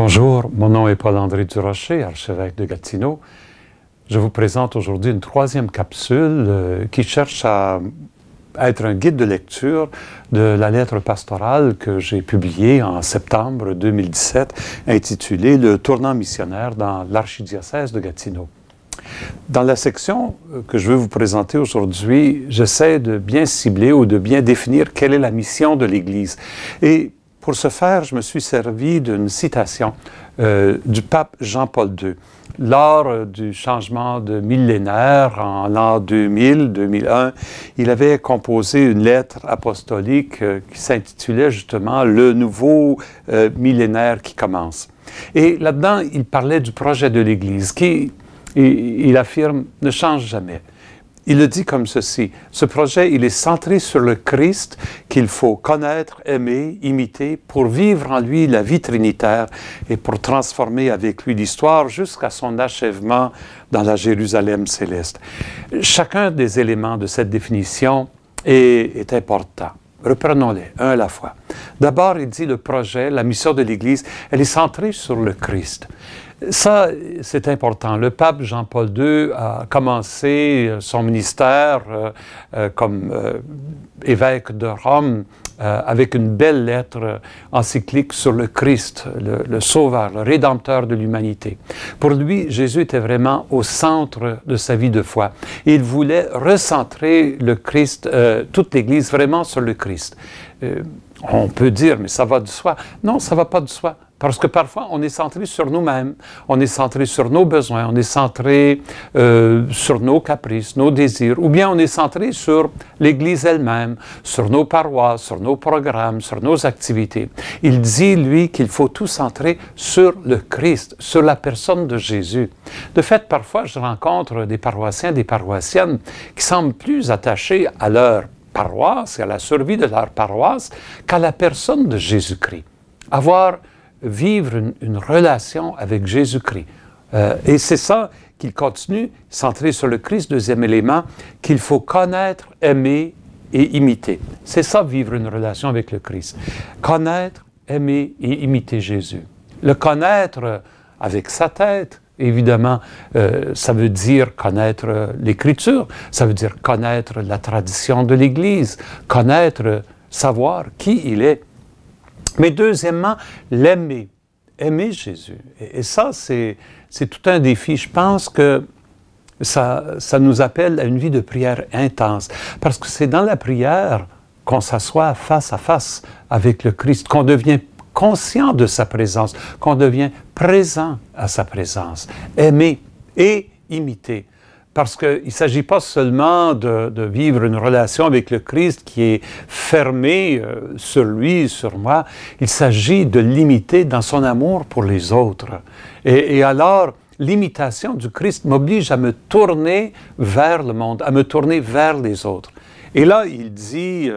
Bonjour, mon nom est Paul-André Durocher, archevêque de Gatineau. Je vous présente aujourd'hui une troisième capsule qui cherche à être un guide de lecture de la lettre pastorale que j'ai publiée en septembre 2017, intitulée « Le tournant missionnaire dans l'archidiocèse de Gatineau ». Dans la section que je veux vous présenter aujourd'hui, j'essaie de bien cibler ou de bien définir quelle est la mission de l'Église. Et pour ce faire, je me suis servi d'une citation du pape Jean-Paul II. Lors du changement de millénaire, en l'an 2000-2001, il avait composé une lettre apostolique qui s'intitulait justement « Le nouveau millénaire qui commence ». Et là-dedans, il parlait du projet de l'Église qui, il affirme, ne change jamais. Il le dit comme ceci: ce projet, il est centré sur le Christ qu'il faut connaître, aimer, imiter pour vivre en lui la vie trinitaire et pour transformer avec lui l'histoire jusqu'à son achèvement dans la Jérusalem céleste. Chacun des éléments de cette définition est important. Reprenons-les, un à la fois. D'abord, il dit le projet, la mission de l'Église, elle est centrée sur le Christ. Ça, c'est important. Le pape Jean-Paul II a commencé son ministère comme évêque de Rome avec une belle lettre encyclique sur le Christ, le Sauveur, le Rédempteur de l'humanité. Pour lui, Jésus était vraiment au centre de sa vie de foi. Il voulait recentrer le Christ, toute l'Église, vraiment sur le Christ. On peut dire, mais ça va de soi. Non, ça ne va pas de soi. Parce que parfois, on est centré sur nous-mêmes, on est centré sur nos besoins, on est centré sur nos caprices, nos désirs, ou bien on est centré sur l'Église elle-même, sur nos paroisses, sur nos programmes, sur nos activités. Il dit, lui, qu'il faut tout centrer sur le Christ, sur la personne de Jésus. De fait, parfois, je rencontre des paroissiens, des paroissiennes qui semblent plus attachés à leur paroisse et à la survie de leur paroisse qu'à la personne de Jésus-Christ. Vivre une relation avec Jésus-Christ. Et c'est ça qu'il continue, centré sur le Christ, deuxième élément, qu'il faut connaître, aimer et imiter. C'est ça, vivre une relation avec le Christ. Connaître, aimer et imiter Jésus. Le connaître avec sa tête, évidemment, ça veut dire connaître l'Écriture, ça veut dire connaître la tradition de l'Église, connaître, savoir qui il est. Mais deuxièmement, l'aimer, aimer Jésus. Et ça, c'est tout un défi. Je pense que ça nous appelle à une vie de prière intense. Parce que c'est dans la prière qu'on s'assoit face à face avec le Christ, qu'on devient conscient de sa présence, qu'on devient présent à sa présence. Aimer et imiter. Parce qu'il ne s'agit pas seulement de vivre une relation avec le Christ qui est fermée sur lui, sur moi. Il s'agit de l'imiter dans son amour pour les autres. Et alors, l'imitation du Christ m'oblige à me tourner vers le monde, à me tourner vers les autres. Et là, il dit,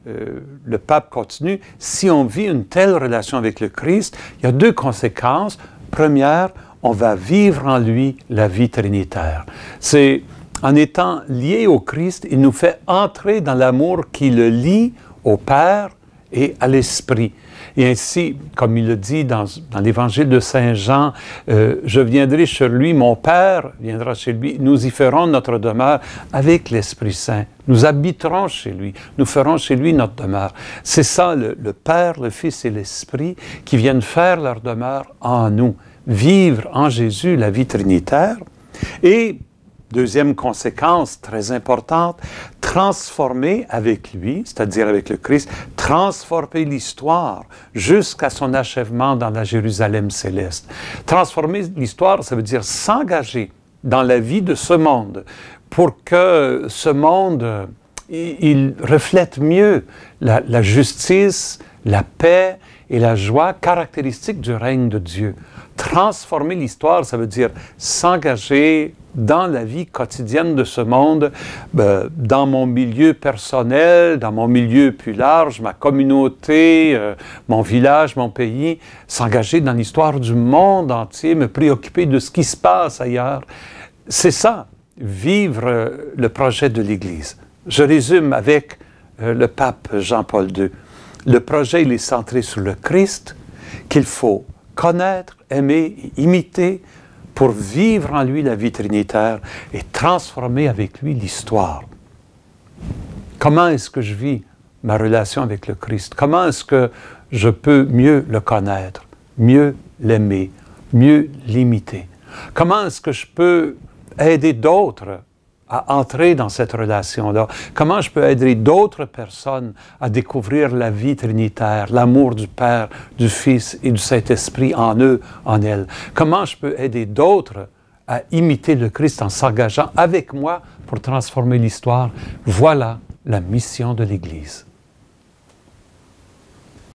le pape continue, si on vit une telle relation avec le Christ, il y a deux conséquences. Première, on va vivre en lui la vie trinitaire. C'est en étant lié au Christ, il nous fait entrer dans l'amour qui le lie au Père et à l'Esprit. Et ainsi, comme il le dit dans l'Évangile de Saint Jean, je viendrai chez lui, mon Père viendra chez lui, nous y ferons notre demeure avec l'Esprit Saint. Nous habiterons chez lui, nous ferons chez lui notre demeure. C'est ça, le Père, le Fils et l'Esprit qui viennent faire leur demeure en nous. Vivre en Jésus la vie trinitaire. Et, deuxième conséquence très importante, transformer avec lui, c'est-à-dire avec le Christ, transformer l'histoire jusqu'à son achèvement dans la Jérusalem céleste. Transformer l'histoire, ça veut dire s'engager dans la vie de ce monde pour que ce monde, il reflète mieux la justice, la paix et la joie caractéristiques du règne de Dieu. Transformer l'histoire, ça veut dire s'engager dans la vie quotidienne de ce monde, dans mon milieu personnel, dans mon milieu plus large, ma communauté, mon village, mon pays, s'engager dans l'histoire du monde entier, me préoccuper de ce qui se passe ailleurs. C'est ça, vivre le projet de l'Église. Je résume avec le pape Jean-Paul II. Le projet, il est centré sur le Christ, qu'il faut connaître, aimer, imiter, pour vivre en lui la vie trinitaire et transformer avec lui l'histoire. Comment est-ce que je vis ma relation avec le Christ? Comment est-ce que je peux mieux le connaître, mieux l'aimer, mieux l'imiter? Comment est-ce que je peux aider d'autres à entrer dans cette relation-là? Comment je peux aider d'autres personnes à découvrir la vie trinitaire, l'amour du Père, du Fils et du Saint-Esprit en eux, en elles? Comment je peux aider d'autres à imiter le Christ en s'engageant avec moi pour transformer l'histoire? Voilà la mission de l'Église.